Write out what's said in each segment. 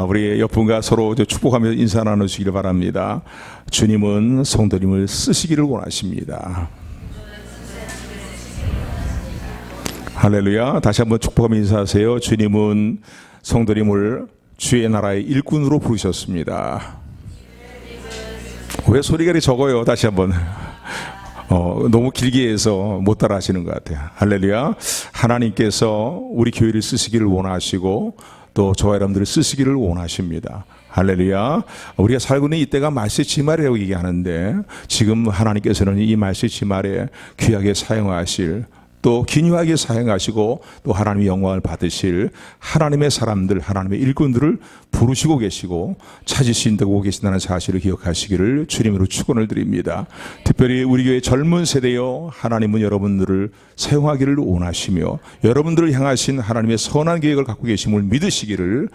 우리 옆분과 서로 축복하며 인사 나누시기를 바랍니다. 주님은 성도님을 쓰시기를 원하십니다. 할렐루야. 다시 한번 축복하며 인사하세요. 주님은 성도님을 주의 나라의 일꾼으로 부르셨습니다. 왜 소리가 이렇게 적어요? 다시 한번. 너무 길게 해서 못 따라 하시는 것 같아요. 할렐루야. 하나님께서 우리 교회를 쓰시기를 원하시고 또 저와 여러분들을 쓰시기를 원하십니다. 할렐루야. 우리가 살고 있는 이때가 말세 지말이라고 얘기하는데 지금 하나님께서는 이 말세 지말에 귀하게 사용하실 또 기묘하게 사용하시고 또 하나님의 영광을 받으실 하나님의 사람들, 하나님의 일꾼들을 부르시고 계시고 찾으신다고 계신다는 사실을 기억하시기를 주님으로 축원을 드립니다. 특별히 우리 교회 젊은 세대여 하나님은 여러분들을 사용하기를 원하시며 여러분들을 향하신 하나님의 선한 계획을 갖고 계심을 믿으시기를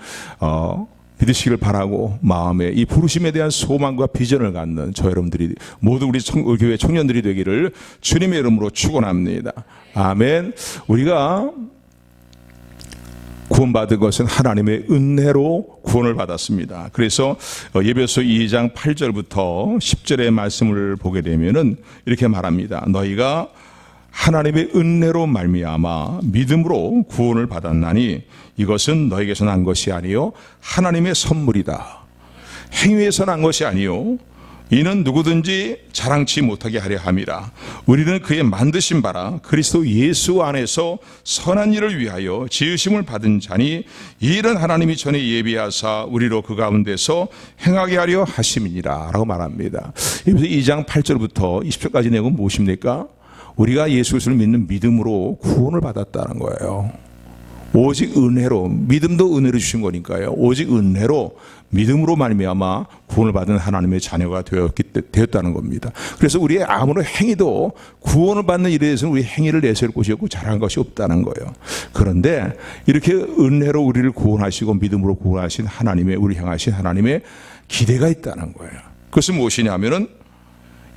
바라고 마음에 이 부르심에 대한 소망과 비전을 갖는 저 여러분들이 모두 우리 교회 청년들이 되기를 주님의 이름으로 축원합니다. 아멘. 우리가 구원받은 것은 하나님의 은혜로 구원을 받았습니다. 그래서 예배소 2장 8절부터 10절의 말씀을 보게 되면은 이렇게 말합니다. 너희가 하나님의 은혜로 말미암아 믿음으로 구원을 받았나니 이것은 너에게서 난 것이 아니요 하나님의 선물이다. 행위에서 난 것이 아니요 이는 누구든지 자랑치 못하게 하려 함이라. 우리는 그의 만드신 바라 그리스도 예수 안에서 선한 일을 위하여 지으심을 받은 자니 이 일은 하나님이 전에 예비하사 우리로 그 가운데서 행하게 하려 하심이니라 라고 말합니다. 여기서 2장 8절부터 20절까지 내용은 무엇입니까? 우리가 예수 그리스도를 믿는 믿음으로 구원을 받았다는 거예요. 오직 은혜로, 믿음도 은혜로 주신 거니까요. 오직 은혜로 믿음으로 말미암아 구원을 받은 하나님의 자녀가 되었다는 겁니다. 그래서 우리의 아무런 행위도 구원을 받는 일에 대해서는 우리 행위를 내세울 곳이 없고 잘한 것이 없다는 거예요. 그런데 이렇게 은혜로 우리를 구원하시고 믿음으로 구원하신 하나님의, 우리 향하신 하나님의 기대가 있다는 거예요. 그것은 무엇이냐면은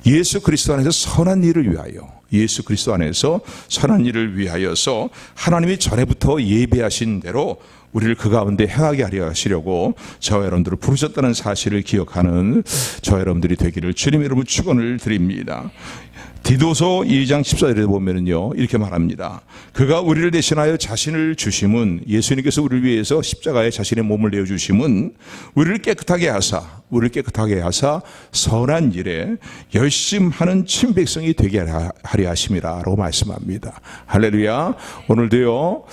예수 그리스도 안에서 선한 일을 위하여, 예수 그리스도 안에서 선한 일을 위하여서 하나님이 전에부터 예비하신 대로 우리를 그 가운데 행하게 하려 하시려고 저와 여러분들을 부르셨다는 사실을 기억하는 저와 여러분들이 되기를 주님의 이름으로 축원을 드립니다. 디도서 2장 14절에 보면은요 이렇게 말합니다. 그가 우리를 대신하여 자신을 주심은, 예수님께서 우리를 위해서 십자가에 자신의 몸을 내어주심은 우리를 깨끗하게 하사 선한 일에 열심하는 친백성이 되게 하려 하심이라 라고 말씀합니다. 할렐루야. 오늘도요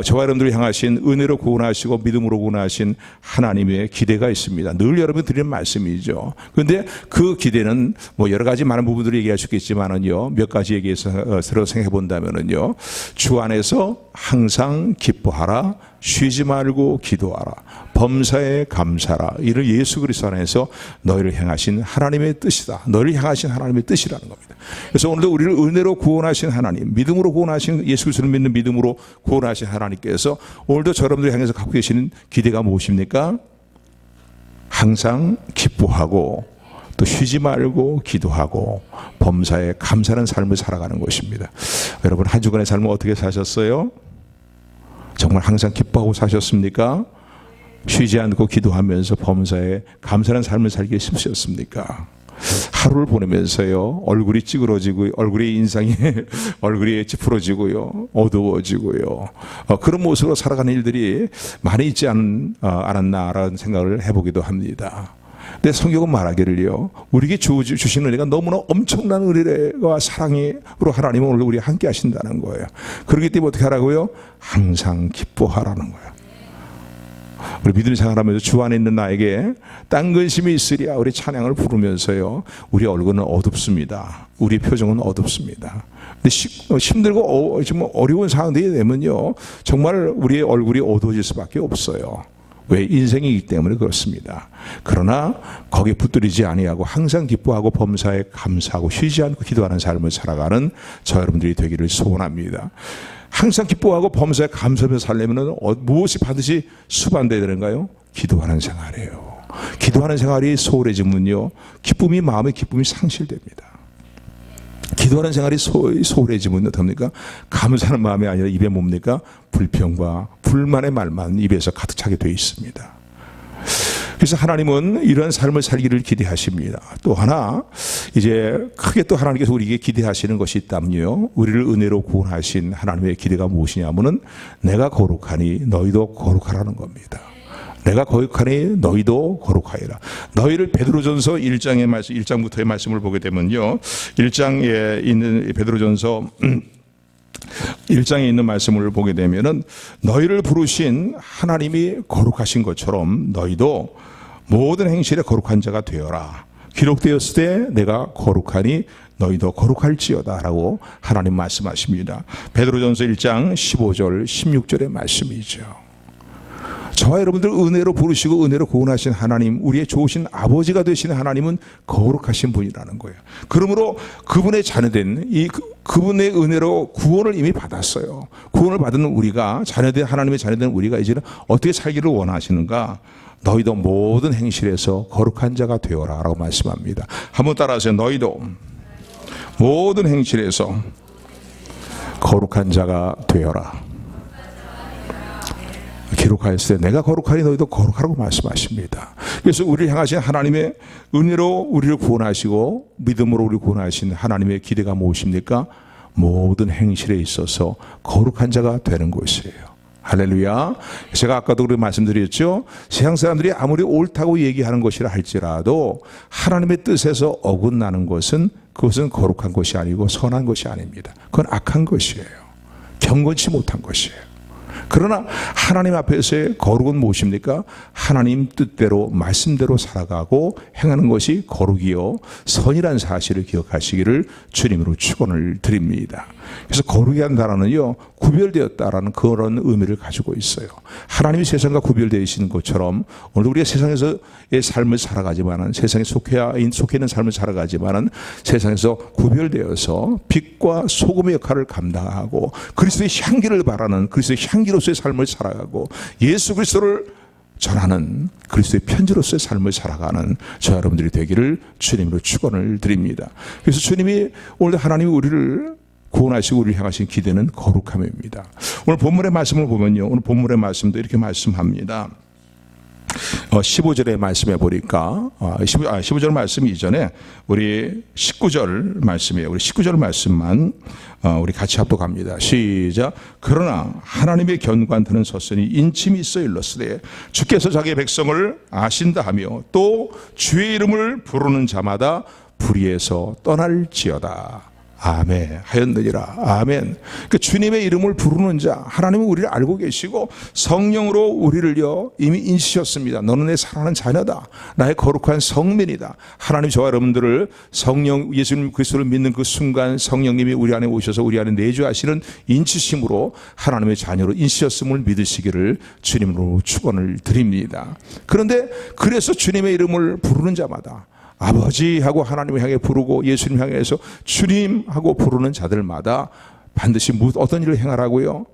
저와 여러분들을 향하신 은혜로 구원하시고 믿음으로 구원하신 하나님의 기대가 있습니다. 늘 여러분 드리는 말씀이죠. 그런데 그 기대는 뭐 여러 가지 많은 부분들을 얘기할 수 있겠지만 몇 가지 얘기해서 생각해 본다면은요, 주 안에서 항상 기뻐하라, 쉬지 말고 기도하라, 범사에 감사라. 이를 예수 그리스도 안에서 너희를 향하신 하나님의 뜻이다. 너희를 향하신 하나님의 뜻이라는 겁니다. 그래서 오늘도 우리를 은혜로 구원하신 하나님, 믿음으로 구원하신, 예수 그리스도를 믿는 믿음으로 구원하신 하나님께서 오늘도 여러분들 향해서 갖고 계시는 기대가 무엇입니까? 항상 기뻐하고 또 쉬지 말고 기도하고 범사에 감사하는 삶을 살아가는 것입니다. 여러분 한 주간의 삶을 어떻게 사셨어요? 정말 항상 기뻐하고 사셨습니까? 쉬지 않고 기도하면서 범사에 감사하는 삶을 살기 힘쓰셨습니까? 하루를 보내면서요 얼굴이 찌그러지고 얼굴의 인상이 얼굴이 찌푸러지고요 어두워지고요 그런 모습으로 살아가는 일들이 많이 있지 않았나라는 생각을 해보기도 합니다. 근데 성경은 말하기를요 우리에게 주신 은혜가 너무나 엄청난 은혜와 사랑으로 하나님은 오늘 우리 함께 하신다는 거예요. 그렇기 때문에 어떻게 하라고요? 항상 기뻐하라는 거예요. 우리 믿음을 생활하면서 주 안에 있는 나에게 딴 근심이 있으랴 우리 찬양을 부르면서요 우리 얼굴은 어둡습니다. 우리 표정은 어둡습니다. 근데 힘들고 정말 어려운 상황들이 되면요 정말 우리의 얼굴이 어두워질 수밖에 없어요. 왜? 인생이기 때문에 그렇습니다. 그러나 거기에 붙들리지 아니하고 항상 기뻐하고 범사에 감사하고 쉬지 않고 기도하는 삶을 살아가는 저 여러분들이 되기를 소원합니다. 항상 기뻐하고 범사에 감사하면서 살려면 무엇이 반드시 수반돼야 되는가요? 기도하는 생활이에요. 기도하는 생활이 소홀해지면요 기쁨이, 마음의 기쁨이 상실됩니다. 기도하는 생활이 소홀해지면 어떻습니까? 감사하는 마음이 아니라 입에 뭡니까? 불평과 불만의 말만 입에서 가득 차게 되어 있습니다. 그래서 하나님은 이런 삶을 살기를 기대하십니다. 또 하나 이제 크게 또 하나님께서 우리에게 기대하시는 것이 있다면요, 우리를 은혜로 구원하신 하나님의 기대가 무엇이냐면은 내가 거룩하니 너희도 거룩하라는 겁니다. 내가 거룩하니 너희도 거룩하여라. 너희를 베드로전서 1장의 말씀, 1장부터의 말씀을 보게 되면요, 1장에 있는 베드로전서 1장에 있는 말씀을 보게 되면은 너희를 부르신 하나님이 거룩하신 것처럼 너희도 모든 행실에 거룩한 자가 되어라. 기록되었을 때 내가 거룩하니 너희도 거룩할지어다 라고 하나님 말씀하십니다. 베드로전서 1장 15절 16절의 말씀이죠. 저와 여러분들 은혜로 부르시고 은혜로 구원하신 하나님, 우리의 좋으신 아버지가 되시는 하나님은 거룩하신 분이라는 거예요. 그러므로 그분의 자녀된 그분의 은혜로 구원을 이미 받았어요. 구원을 받은 우리가 자녀된 하나님의 자녀된 우리가 이제는 어떻게 살기를 원하시는가? 너희도 모든 행실에서 거룩한 자가 되어라 라고 말씀합니다. 한번 따라하세요. 너희도 모든 행실에서 거룩한 자가 되어라. 기록하였을 때 내가 거룩하니 너희도 거룩하라고 말씀하십니다. 그래서 우리를 향하신 하나님의 은혜로 우리를 구원하시고 믿음으로 우리를 구원하신 하나님의 기대가 무엇입니까? 모든 행실에 있어서 거룩한 자가 되는 것이에요. 할렐루야. 제가 아까도 그렇게 말씀드렸죠. 세상 사람들이 아무리 옳다고 얘기하는 것이라 할지라도 하나님의 뜻에서 어긋나는 것은 그것은 거룩한 것이 아니고 선한 것이 아닙니다. 그건 악한 것이에요. 경건치 못한 것이에요. 그러나 하나님 앞에서의 거룩은 무엇입니까? 하나님 뜻대로 말씀대로 살아가고 행하는 것이 거룩이요 선이라는 사실을 기억하시기를 주님으로 축원을 드립니다. 그래서 거룩이라는 단어는요, 구별되었다라는 그런 의미를 가지고 있어요. 하나님이 세상과 구별되어 있는 것처럼 오늘도 우리가 세상에서의 삶을 살아가지만은, 세상에 속해 있는 삶을 살아가지만은 세상에서 구별되어서 빛과 소금의 역할을 감당하고 그리스도의 향기를 바라는 그리스도의 향기로서의 삶을 살아가고 예수 그리스도를 전하는 그리스도의 편지로서의 삶을 살아가는 저 여러분들이 되기를 주님으로 축원을 드립니다. 그래서 주님이 오늘도 하나님이 우리를 구원하시고 우리를 향하신 기대는 거룩함입니다. 오늘 본문의 말씀을 보면요, 오늘 본문의 말씀도 이렇게 말씀합니다. 15절의 말씀에 보니까 15절 말씀 이전에 우리 19절 말씀이에요. 우리 19절 말씀만 우리 같이 합독합니다. 시작. 그러나 하나님의 견고한 섰으니 인침이 있어 일렀으되 주께서 자기의 백성을 아신다 하며 또 주의 이름을 부르는 자마다 불의에서 떠날지어다. 아멘 하였느니라. 아멘. 그 주님의 이름을 부르는 자, 하나님은 우리를 알고 계시고 성령으로 우리를요 이미 인치셨습니다. 너는 내 사랑하는 자녀다, 나의 거룩한 성민이다. 하나님 저와 여러분들을 성령 예수님 그리스도를 믿는 그 순간 성령님이 우리 안에 오셔서 우리 안에 내주하시는 인치심으로 하나님의 자녀로 인치셨음을 믿으시기를 주님으로 축원을 드립니다. 그런데 그래서 주님의 이름을 부르는 자마다, 아버지하고 하나님을 향해 부르고 예수님 향해서 주님하고 부르는 자들마다 반드시 어떤 일을 행하라고요?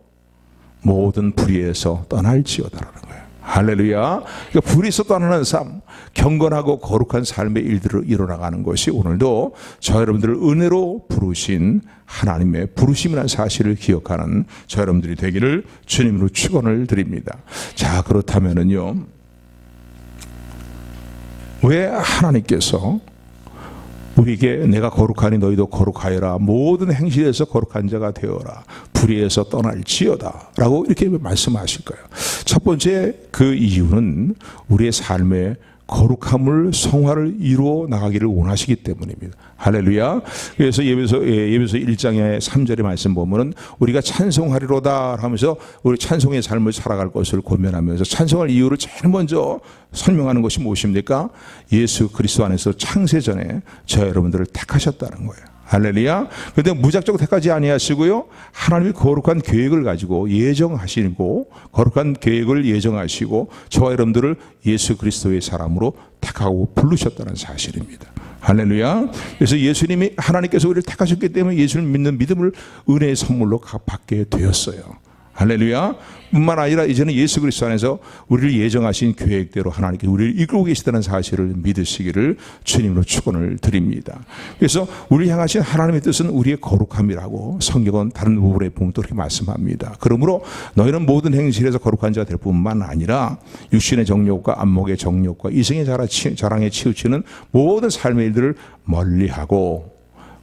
모든 불의에서 떠날지어다라는 거예요. 할렐루야. 그러니까 불의에서 떠나는 삶, 경건하고 거룩한 삶의 일들을 이뤄나가는 것이 오늘도 저 여러분들을 은혜로 부르신 하나님의 부르심이라는 사실을 기억하는 저 여러분들이 되기를 주님으로 축원을 드립니다. 자, 그렇다면은요, 왜 하나님께서 우리에게 내가 거룩하니 너희도 거룩하여라, 모든 행실에서 거룩한 자가 되어라, 불의에서 떠날지어다 라고 이렇게 말씀하실까요? 첫 번째 그 이유는 우리의 삶에 거룩함을 성화를 이루어 나가기를 원하시기 때문입니다. 할렐루야. 그래서 예배소 1장의 3절의 말씀 보면은 우리가 찬송하리로다 하면서 우리 찬송의 삶을 살아갈 것을 고면하면서 찬송할 이유를 제일 먼저 설명하는 것이 무엇입니까? 예수 그리스도 안에서 창세 전에 저 여러분들을 택하셨다는 거예요. 할렐루야. 그런데 무작정 택하지 아니하시고요, 하나님이 거룩한 계획을 가지고 예정하시고 거룩한 계획을 예정하시고 저와 여러분들을 예수 그리스도의 사람으로 택하고 부르셨다는 사실입니다. 할렐루야. 그래서 예수님이 하나님께서 우리를 택하셨기 때문에 예수를 믿는 믿음을 은혜의 선물로 받게 되었어요. 할렐루야. 뿐만 아니라 이제는 예수 그리스도 안에서 우리를 예정하신 계획대로 하나님께 우리를 이끌고 계시다는 사실을 믿으시기를 주님으로 축원을 드립니다. 그래서 우리를 향하신 하나님의 뜻은 우리의 거룩함이라고 성경은 다른 부분에 보면 또 이렇게 말씀합니다. 그러므로 너희는 모든 행실에서 거룩한 자가 될 뿐만 아니라 육신의 정욕과 안목의 정욕과 이성의 자랑에 치우치는 모든 삶의 일들을 멀리하고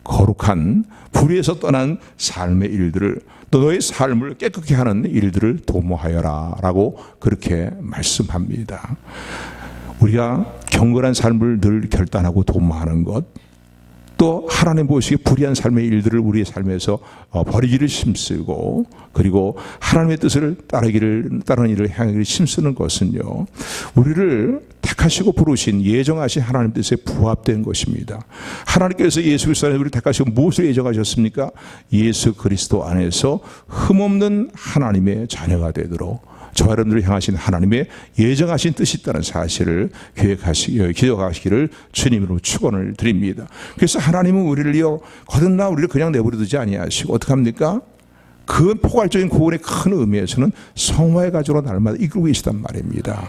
거룩한 불의에서 떠난 삶의 일들을 또 너의 삶을 깨끗게 하는 일들을 도모하여라 라고 그렇게 말씀합니다. 우리가 경건한 삶을 늘 결단하고 도모하는 것, 또 하나님 보시기에 불의한 삶의 일들을 우리의 삶에서 버리기를 힘쓰고 그리고 하나님의 뜻을 따르는 일을 향하기를 힘쓰는 것은요, 우리를 택하시고 부르신 예정하신 하나님 뜻에 부합된 것입니다. 하나님께서 예수 그리스도 안에서 우리를 택하시고 무엇을 예정하셨습니까? 예수 그리스도 안에서 흠없는 하나님의 자녀가 되도록 저와 여러분들을 향하신 하나님의 예정하신 뜻이 있다는 사실을 기억하시기를 주님으로 축원을 드립니다. 그래서 하나님은 우리를요, 거듭나 우리를 그냥 내버려두지 아니하시고 어떻게 합니까? 그 포괄적인 구원의 큰 의미에서는 성화의 가지로 날마다 이끌고 계시단 말입니다.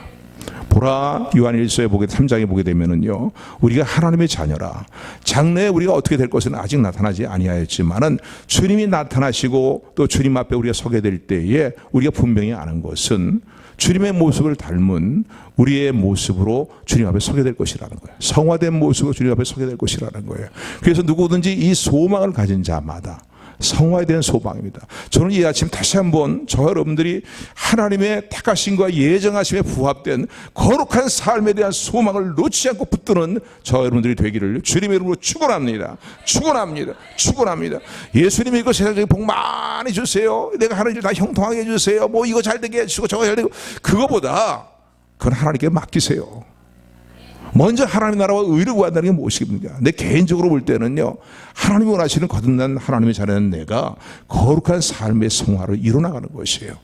보라, 요한일서에 3장에 보게 되면은요, 우리가 하나님의 자녀라. 장래에 우리가 어떻게 될 것은 아직 나타나지 아니하였지만은 주님이 나타나시고 또 주님 앞에 우리가 서게 될 때에 우리가 분명히 아는 것은 주님의 모습을 닮은 우리의 모습으로 주님 앞에 서게 될 것이라는 거예요. 성화된 모습으로 주님 앞에 서게 될 것이라는 거예요. 그래서 누구든지 이 소망을 가진 자마다 성화에 대한 소망입니다. 저는 이 아침 다시 한번 저와 여러분들이 하나님의 택하심과 예정하심에 부합된 거룩한 삶에 대한 소망을 놓지 않고 붙드는 저와 여러분들이 되기를 주님의 이름으로 축원합니다. 축원합니다. 축원합니다. 예수님이 이거 세상에 복 많이 주세요. 내가 하는 일 다 형통하게 해주세요. 뭐 이거 잘 되게 해주시고 저거 잘 되고, 그거보다 그건 하나님께 맡기세요. 먼저 하나님 나라와 의를 구한다는 게 무엇입니까? 내 개인적으로 볼 때는요, 하나님이 원하시는 거듭난 하나님의 자녀는 내가 거룩한 삶의 성화를 이뤄나가는 것이에요.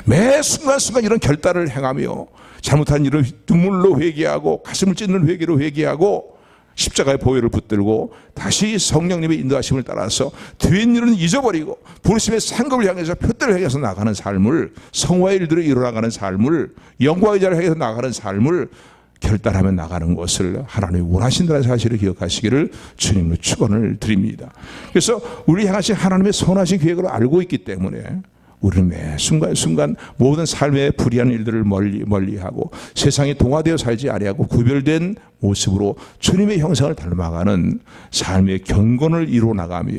매 순간순간 이런 결단을 행하며 잘못한 일을 눈물로 회개하고 가슴을 찢는 회개로 회개하고 십자가의 보혈을 붙들고 다시 성령님의 인도하심을 따라서 뒷일은 잊어버리고 부르심의 상급을 향해서 표대를 향해서 나가는 삶을, 성화의 일들을 이뤄나가는 삶을, 영광의 자를 향해서 나가는 삶을 결단하며 나가는 것을 하나님이 원하신다는 사실을 기억하시기를 주님으로 축원을 드립니다. 그래서 우리 향하신 하나님의 선하신 계획을 알고 있기 때문에 우리는 매 순간순간 모든 삶의 불의한 일들을 멀리하고 세상에 동화되어 살지 아니하고 구별된 모습으로 주님의 형상을 닮아가는 삶의 경건을 이루어나가며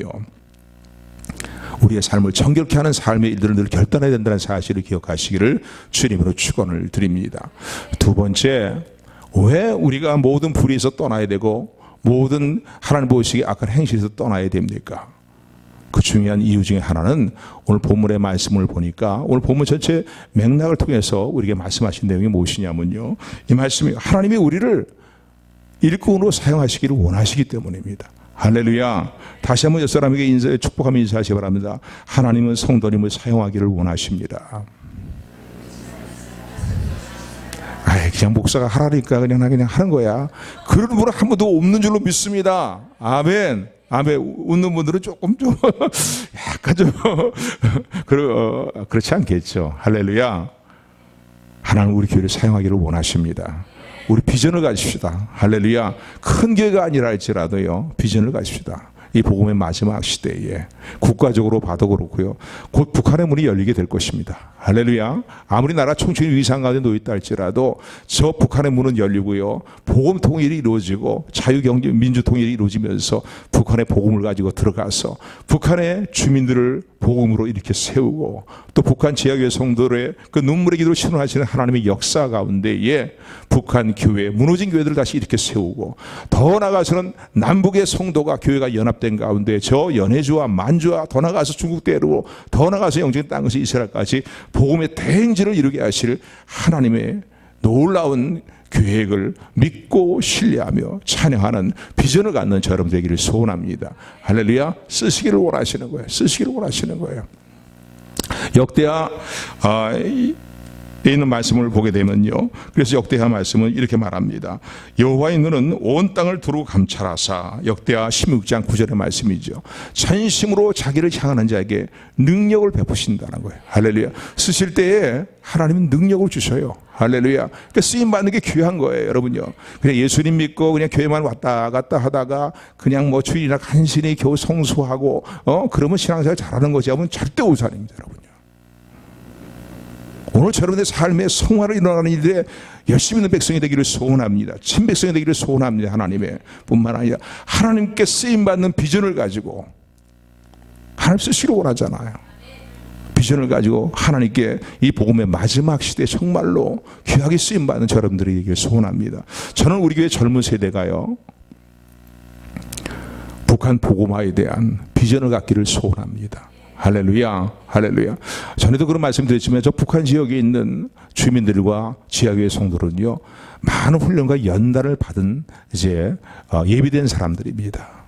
우리의 삶을 정결케 하는 삶의 일들을 늘 결단해야 된다는 사실을 기억하시기를 주님으로 축원을 드립니다. 두 번째, 왜 우리가 모든 불의에서 떠나야 되고 모든 하나님 보시기에 악한 행실에서 떠나야 됩니까? 그 중요한 이유 중에 하나는 오늘 본문의 말씀을 보니까 오늘 본문 전체 맥락을 통해서 우리에게 말씀하신 내용이 무엇이냐면요, 이 말씀이 하나님이 우리를 일꾼으로 사용하시기를 원하시기 때문입니다. 할렐루야. 다시 한번 옆사람에게 축복하며 인사하시기 바랍니다. 하나님은 성도님을 사용하기를 원하십니다. 그냥 목사가 하라니까 그냥 하는 거야. 그런 분은 한 번도 없는 줄로 믿습니다. 아멘. 아멘. 웃는 분들은 조금 좀 약간 좀 그렇지 않겠죠. 할렐루야. 하나님 우리 교회를 사용하기를 원하십니다. 우리 비전을 가집시다. 할렐루야. 큰 교회가 아니라 할지라도요, 비전을 가집시다. 이 복음의 마지막 시대에 국가적으로 봐도 그렇고요, 곧 북한의 문이 열리게 될 것입니다. 할렐루야. 아무리 나라 총체의 위상 가운데 놓여있다 할지라도 저 북한의 문은 열리고요, 복음 통일이 이루어지고 자유경제 민주 통일이 이루어지면서 북한의 복음을 가지고 들어가서 북한의 주민들을 복음으로 이렇게 세우고 또 북한 지역의 성도들의 그 눈물의 기도를 신원하시는 하나님의 역사 가운데에 북한 교회, 무너진 교회들을 다시 이렇게 세우고 더 나아가서는 남북의 성도가 교회가 연합된 가운데 저 연해주와 만주와 더 나아가서 중국대로 더 나아가서 영적인 땅에서 이스라엘까지 복음의 대행진을 이루게 하실 하나님의 놀라운 계획을 믿고 신뢰하며 찬양하는 비전을 갖는 저 여러분 되기를 소원합니다. 할렐루야. 쓰시기를 원하시는 거예요. 쓰시기를 원하시는 거예요. 역대하 있는 말씀을 보게 되면요, 그래서 역대하 말씀은 이렇게 말합니다. 여호와의 눈은 온 땅을 두루 감찰하사, 역대하 16장 9절의 말씀이죠. 전심으로 자기를 향하는 자에게 능력을 베푸신다는 거예요. 할렐루야. 쓰실 때에 하나님은 능력을 주셔요. 할렐루야. 그러니까 쓰임 받는 게 귀한 거예요, 여러분요. 그냥 예수님 믿고 그냥 교회만 왔다 갔다 하다가 그냥 뭐 주일이나 간신히 겨우 성수하고 그러면 신앙생활 잘하는 거지 하면 절대 오산입니다, 여러분요. 오늘 여러분의 삶의 성화를 일어나는 일에 열심히 있는 백성이 되기를 소원합니다. 친백성이 되기를 소원합니다. 하나님의 뿐만 아니라 하나님께 쓰임받는 비전을 가지고, 하나님 쓰시러 원하잖아요. 비전을 가지고 하나님께 이 복음의 마지막 시대에 정말로 귀하게 쓰임받는 여러분들이 되기를 소원합니다. 저는 우리 교회 젊은 세대가요, 북한 복음화에 대한 비전을 갖기를 소원합니다. 할렐루야, 할렐루야. 전에도 그런 말씀 드렸지만 저 북한 지역에 있는 주민들과 지하교회 성도는요, 많은 훈련과 연단을 받은 이제 예비된 사람들입니다.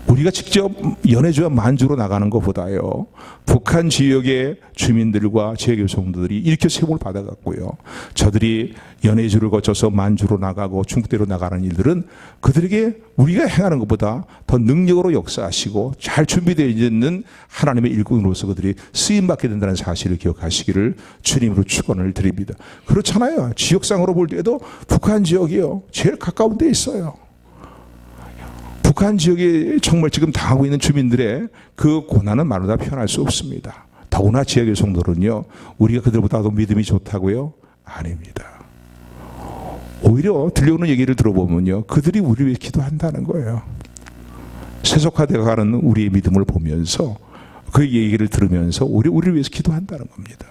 우리가 직접 연해주와 만주로 나가는 것보다요, 북한 지역의 주민들과 지하교회 성도들이 이렇게 세움을 받아갔고요, 저들이 연해주를 거쳐서 만주로 나가고 중국대로 나가는 일들은 그들에게 우리가 행하는 것보다 더 능력으로 역사하시고 잘 준비되어 있는 하나님의 일꾼으로서 그들이 쓰임받게 된다는 사실을 기억하시기를 주님으로 축원을 드립니다. 그렇잖아요. 지역상으로 볼 때도 북한 지역이요, 제일 가까운 데 있어요. 북한 지역에 정말 지금 당하고 있는 주민들의 그 고난은 말로 다 표현할 수 없습니다. 더구나 지역의 성도는요, 우리가 그들보다도 믿음이 좋다고요? 아닙니다. 오히려 들려오는 얘기를 들어보면요, 그들이 우리 위해 기도한다는 거예요. 세속화되어 가는 우리의 믿음을 보면서 그 얘기를 들으면서 우리를 위해서 기도한다는 겁니다.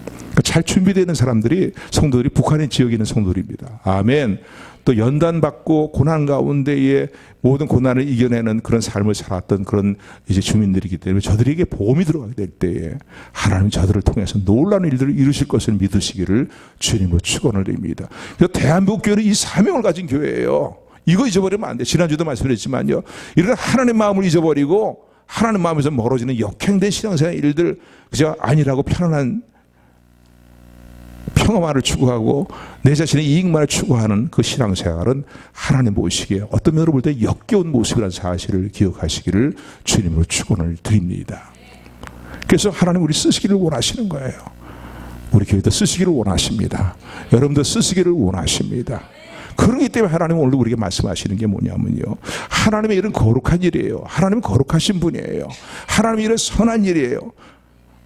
그러니까 잘 준비되는 사람들이, 성도들이 북한의 지역에 있는 성도들입니다. 아멘. 또 연단받고 고난 가운데에 모든 고난을 이겨내는 그런 삶을 살았던 그런 이제 주민들이기 때문에 저들에게 보험이 들어가게 될 때에 하나님 저들을 통해서 놀라운 일들을 이루실 것을 믿으시기를 주님으로 축원을 드립니다. 그래서 대한민국 교회는 이 사명을 가진 교회예요. 이거 잊어버리면 안 돼. 지난주도 말씀드렸지만요, 이런 하나님 마음을 잊어버리고 하나님 마음에서 멀어지는 역행된 신앙생활 일들 그저 아니라고 편안한 평화만을 추구하고 내 자신의 이익만을 추구하는 그 신앙생활은 하나님 보시기에 어떤 면으로 볼 때 역겨운 모습이라는 사실을 기억하시기를 주님으로 축원을 드립니다. 그래서 하나님 우리 쓰시기를 원하시는 거예요. 우리 교회도 쓰시기를 원하십니다. 여러분도 쓰시기를 원하십니다. 그렇기 때문에 하나님은 오늘 우리에게 말씀하시는 게 뭐냐면요, 하나님의 일은 거룩한 일이에요. 하나님은 거룩하신 분이에요. 하나님의 일은 선한 일이에요.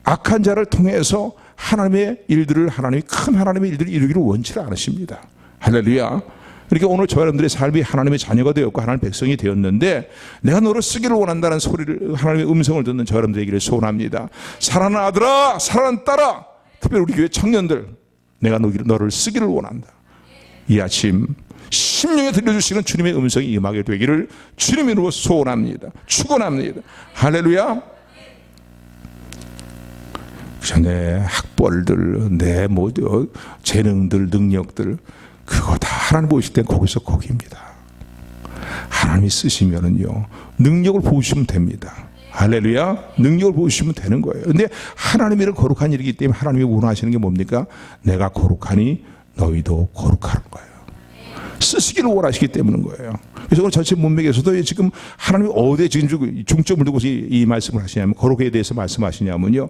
악한 자를 통해서 하나님의 일들을, 큰 하나님의 일들을 이루기를 원치 않으십니다. 할렐루야. 그러니까 오늘 저 여러분들의 삶이 하나님의 자녀가 되었고 하나님의 백성이 되었는데, 내가 너를 쓰기를 원한다는 소리를, 하나님의 음성을 듣는 저 여러분들에게 소원합니다. 사랑하는 아들아, 사랑하는 딸아, 특별히 우리 교회 청년들, 내가 너를 쓰기를 원한다. 이 아침 심령에 들려주시는 주님의 음성이 임하게 되기를 주님으로 소원합니다. 축원합니다. 할렐루야. 내 학벌들, 내 재능들, 능력들, 그거 다 하나님 보실 땐 거기서 거기입니다. 하나님이 쓰시면은요, 능력을 보시면 됩니다. 할렐루야. 능력을 보시면 되는 거예요. 근데 하나님의 일은 거룩한 일이기 때문에 하나님이 원하시는 게 뭡니까? 내가 거룩하니 너희도 거룩하는 거예요. 쓰시기를 원하시기 때문인 거예요. 그래서 오늘 전체 문맥에서도 지금 하나님이 어디에 지금 중점을 두고 이 말씀을 하시냐면, 거룩에 대해서 말씀하시냐면요,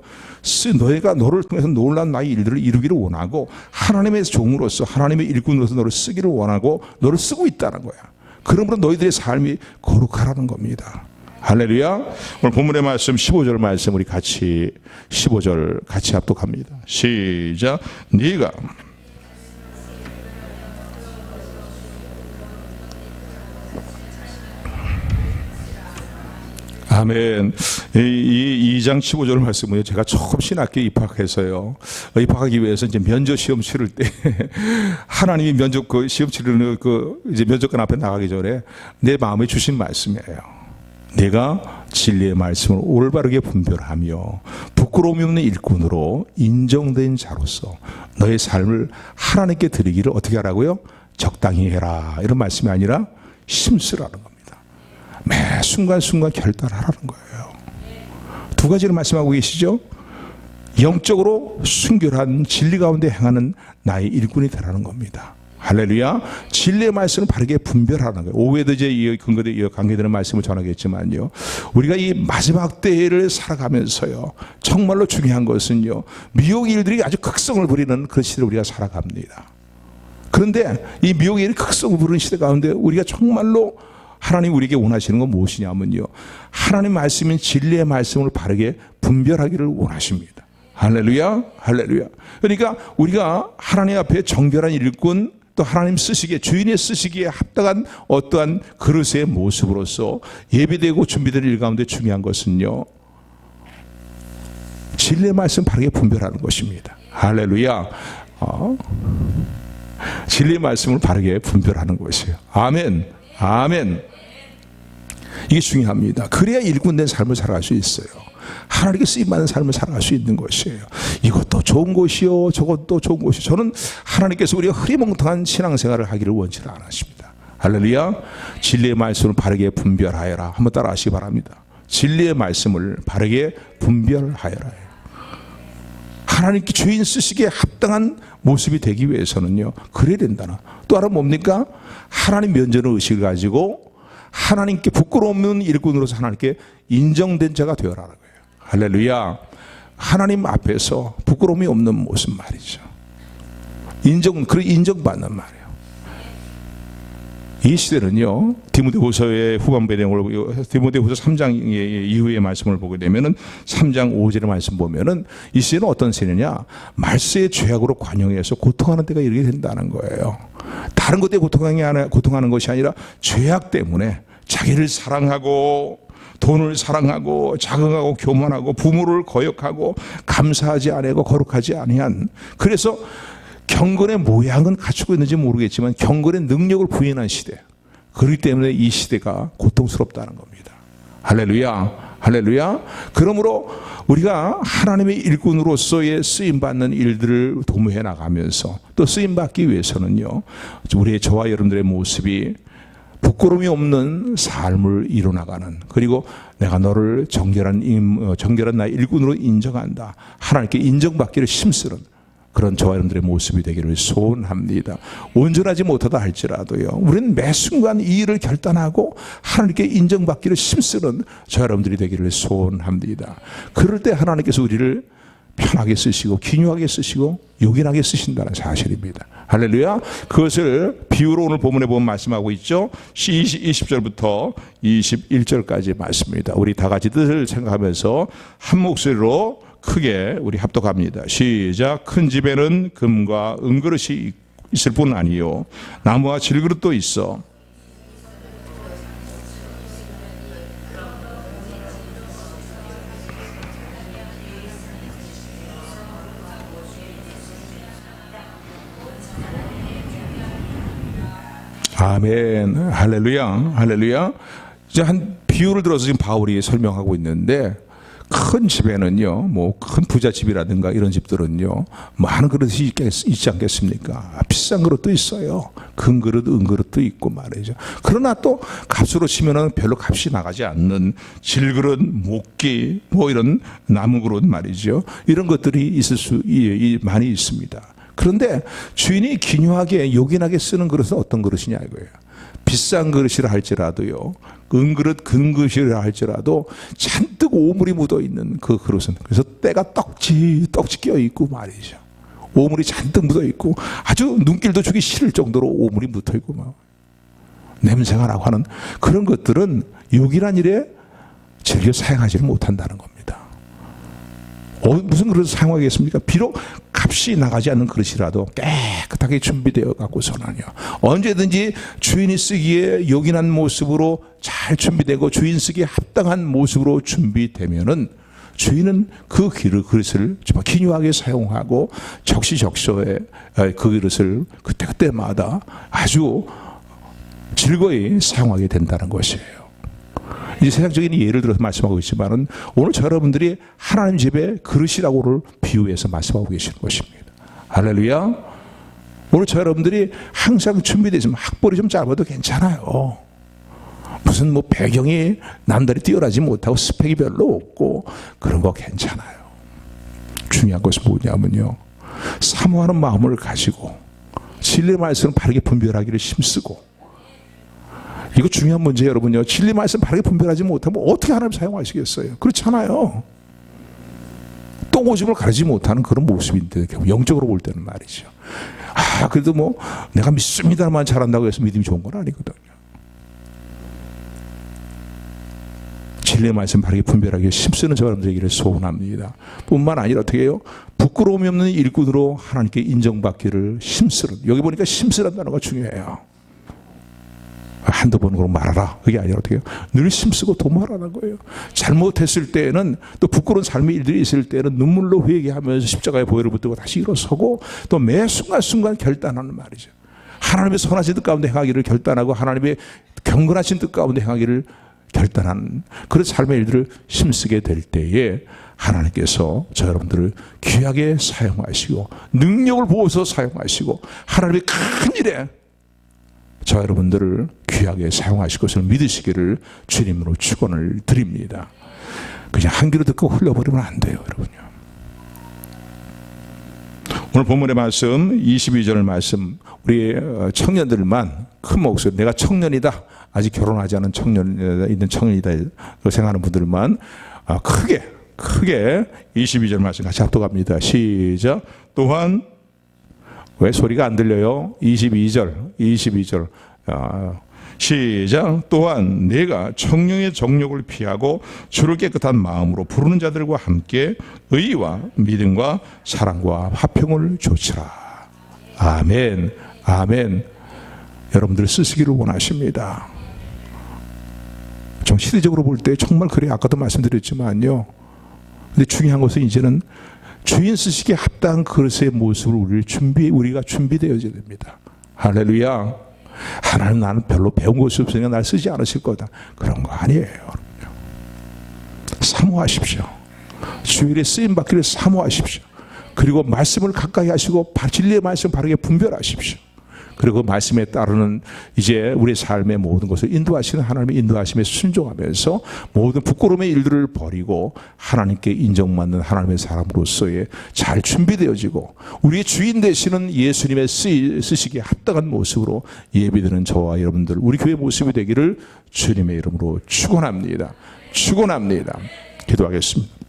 너희가 너를 통해서 놀라운 나의 일들을 이루기를 원하고 하나님의 종으로서, 하나님의 일꾼으로서 너를 쓰기를 원하고 너를 쓰고 있다는 거야. 그러므로 너희들의 삶이 거룩하라는 겁니다. 할렐루야. 오늘 본문의 말씀 15절 말씀 우리 같이 15절 같이 합독합니다. 시작. 네가 아멘. 이 2장 15절 말씀은요, 제가 처음 신학교에 입학해서요, 입학하기 위해서 이제 면접 시험 치를 때 하나님이 면접 시험 치르는 이제 면접관 앞에 나가기 전에 내 마음에 주신 말씀이에요. 내가 진리의 말씀을 올바르게 분별하며 부끄러움이 없는 일꾼으로 인정된 자로서 너의 삶을 하나님께 드리기를 어떻게 하라고요? 적당히 해라. 이런 말씀이 아니라 힘쓰라는 겁니다. 매 순간순간 결단하라는 거예요. 두 가지를 말씀하고 계시죠. 영적으로 순결한 진리 가운데 행하는 나의 일꾼이 되라는 겁니다. 할렐루야. 진리의 말씀을 바르게 분별하는 거예요. 오후에도 이제 이 근거에 관계되는 말씀을 전하겠지만요, 우리가 이 마지막 때를 살아가면서요, 정말로 중요한 것은요, 미혹의 일들이 아주 극성을 부리는 그런 시대를 우리가 살아갑니다. 그런데 이 미혹의 일이 극성을 부리는 시대 가운데 우리가 정말로 하나님 우리에게 원하시는 건 무엇이냐면요, 하나님 말씀인 진리의 말씀을 바르게 분별하기를 원하십니다. 할렐루야. 할렐루야. 그러니까 우리가 하나님 앞에 정결한 일꾼, 또 하나님 쓰시기에, 주인의 쓰시기에 합당한 어떠한 그릇의 모습으로서 예비되고 준비된 일 가운데 중요한 것은요, 진리의 말씀 바르게 분별하는 것입니다. 할렐루야. 진리의 말씀을 바르게 분별하는 것이에요. 아멘. 아멘. 이게 중요합니다. 그래야 일꾼된 삶을 살아갈 수 있어요. 하나님께 쓰임받는 삶을 살아갈 수 있는 것이에요. 이것도 좋은 것이요, 저것도 좋은 것이요. 저는 하나님께서 우리가 흐리멍텅한 신앙생활을 하기를 원치를 않으십니다. 할렐루야. 진리의 말씀을 바르게 분별하여라. 한번 따라 하시기 바랍니다. 진리의 말씀을 바르게 분별하여라. 하나님께 주인 쓰시기에 합당한 모습이 되기 위해서는요, 그래야 된다나. 또 하나 뭡니까? 하나님 면전의 의식을 가지고 하나님께 부끄러움 없는 일꾼으로서 하나님께 인정된 자가 되어라는 거예요. 할렐루야. 하나님 앞에서 부끄러움이 없는 모습 말이죠. 인정받는 말이에요. 이 시대는요, 디모데후서의 후반부의 내용을, 디모데후서 3장 이후의 말씀을 보게 되면은 3장 5절의 말씀 보면은 이 시대는 어떤 시대냐? 말세의 죄악으로 관용해서 고통하는 데가 이르게 된다는 거예요. 다른 것 때문에 고통하는 것이 아니라 죄악 때문에 자기를 사랑하고 돈을 사랑하고 자긍하고 교만하고 부모를 거역하고 감사하지 아니하고 거룩하지 아니한, 그래서 경건의 모양은 갖추고 있는지 모르겠지만 경건의 능력을 부인한 시대, 그렇기 때문에 이 시대가 고통스럽다는 겁니다. 할렐루야. 할렐루야. 그러므로 우리가 하나님의 일꾼으로서의 쓰임받는 일들을 도모해 나가면서 또 쓰임받기 위해서는요, 우리의 저와 여러분들의 모습이 부끄러움이 없는 삶을 이뤄나가는, 그리고 내가 너를 정결한 나의 일꾼으로 인정한다, 하나님께 인정받기를 힘쓰는 그런 저와 여러분들의 모습이 되기를 소원합니다. 온전하지 못하다 할지라도요, 우리는 매 순간 이 일을 결단하고 하나님께 인정받기를 힘쓰는 저와 여러분들이 되기를 소원합니다. 그럴 때 하나님께서 우리를 편하게 쓰시고 기묘하게 쓰시고 요긴하게 쓰신다는 사실입니다. 할렐루야. 그것을 비유로 오늘 본문에 보면 말씀하고 있죠. 20절부터 21절까지 말씀입니다. 우리 다 같이 뜻을 생각하면서 한 목소리로 크게 우리 합독합니다. 시작. 큰 집에는 금과 은그릇이 있을 뿐 아니요, 나무와 질그릇도 있어 아멘. 할렐루야. 할렐루야. 이제 한 비유를 들어서 지금 바울이 설명하고 있는데, 큰 집에는요, 뭐 큰 부잣집이라든가 이런 집들은요, 많은 그릇이 있지 않겠습니까? 비싼 그릇도 있어요. 큰 그릇, 은그릇도 있고 말이죠. 그러나 또 값으로 치면은 별로 값이 나가지 않는 질그릇, 목기, 뭐 이런 나무 그릇 말이죠. 이런 것들이 많이 있습니다. 그런데 주인이 기묘하게 요긴하게 쓰는 그릇은 어떤 그릇이냐 이거예요. 비싼 그릇이라 할지라도요, 은그릇, 금그릇이라 할지라도 잔뜩 오물이 묻어있는 그 그릇은, 그래서 때가 떡지 껴있고 말이죠. 오물이 잔뜩 묻어있고 아주 눈길도 주기 싫을 정도로 오물이 묻어있고 막 냄새가 나고 하는 그런 것들은 요긴한 일에 즐겨 사용하지를 못한다는 겁니다. 무슨 그릇을 사용하겠습니까? 비록 값이 나가지 않는 그릇이라도 깨끗하게 준비되어 갖고서는요, 언제든지 주인이 쓰기에 요긴한 모습으로 잘 준비되고 주인 쓰기에 합당한 모습으로 준비되면은 주인은 그 그릇을 정말 기묘하게 사용하고 적시적소에 그 그릇을 그때그때마다 아주 즐거이 사용하게 된다는 것이에요. 이제 세상적인 예를 들어서 말씀하고 있지만은 오늘 저 여러분들이 하나님 집의 그릇이라고를 비유해서 말씀하고 계시는 것입니다. 할렐루야. 오늘 저 여러분들이 항상 준비되어 있으면 학벌이 좀 짧아도 괜찮아요. 무슨 뭐 배경이 남들이 뛰어나지 못하고 스펙이 별로 없고 그런 거 괜찮아요. 중요한 것은 뭐냐면요, 사모하는 마음을 가지고 진리의 말씀을 바르게 분별하기를 힘쓰고. 이거 중요한 문제예요, 여러분요. 진리 말씀 바르게 분별하지 못하면 어떻게 하나님 사용하시겠어요? 그렇잖아요. 똥오줌을 가르지 못하는 그런 모습인데, 영적으로 볼 때는 말이죠. 그래도 뭐 내가 믿습니다만 잘한다고 해서 믿음이 좋은 건 아니거든요. 진리의 말씀 바르게 분별하기 힘쓰는 저와 여러분들에게 소원합니다. 뿐만 아니라 어떻게 해요? 부끄러움이 없는 일꾼으로 하나님께 인정받기를 힘쓰는. 여기 보니까 힘쓰는 단어가 중요해요. 한두 번으로 말하라, 그게 아니라 어떻게 해요? 늘 힘쓰고 도모하라는 거예요. 잘못했을 때는, 또 부끄러운 삶의 일들이 있을 때는 눈물로 회개하면서 십자가의 보혈을 붙들고 다시 일어서고, 또 매 순간순간 결단하는 말이죠. 하나님의 선하신 뜻 가운데 행하기를 결단하고, 하나님의 경건하신 뜻 가운데 행하기를 결단하는 그런 삶의 일들을 힘쓰게 될 때에 하나님께서 저 여러분들을 귀하게 사용하시고, 능력을 부어서 사용하시고, 하나님의 큰 일에 저 여러분들을 귀하게 사용하실 것을 믿으시기를 주님으로 축원을 드립니다. 그냥 한 귀로 듣고 흘려버리면 안 돼요, 여러분요. 오늘 본문의 말씀 22절 말씀, 우리 청년들만 큰 목소리, 내가 청년이다, 아직 결혼하지 않은 청년이다 생각하는 분들만 크게 22절 말씀 같이 합독합니다. 시작. 또한, 왜 소리가 안 들려요? 22절 시작. 또한 내가 청령의 정욕을 피하고 주를 깨끗한 마음으로 부르는 자들과 함께 의와 믿음과 사랑과 화평을 좇으라. 아멘. 아멘. 여러분들 쓰시기를 원하십니다. 좀 시대적으로 볼 때 정말 그래, 아까도 말씀드렸지만요. 근데 중요한 것은 이제는 주인 쓰시기에 합당한 그릇의 모습을 우리가 준비되어져야 됩니다. 할렐루야. 하나님, 나는 별로 배운 것이 없으니까 날 쓰지 않으실 거다, 그런 거 아니에요. 사모하십시오. 주일에 쓰임받기를 사모하십시오. 그리고 말씀을 가까이 하시고 진리의 말씀 바르게 분별하십시오. 그리고 말씀에 따르는 이제 우리 삶의 모든 것을 인도하시는 하나님의 인도하심에 순종하면서 모든 부끄러움의 일들을 버리고 하나님께 인정받는 하나님의 사람으로서의 잘 준비되어지고 우리의 주인 되시는 예수님의 쓰시기에 합당한 모습으로 예비되는 저와 여러분들, 우리 교회 모습이 되기를 주님의 이름으로 축원합니다. 축원합니다. 기도하겠습니다.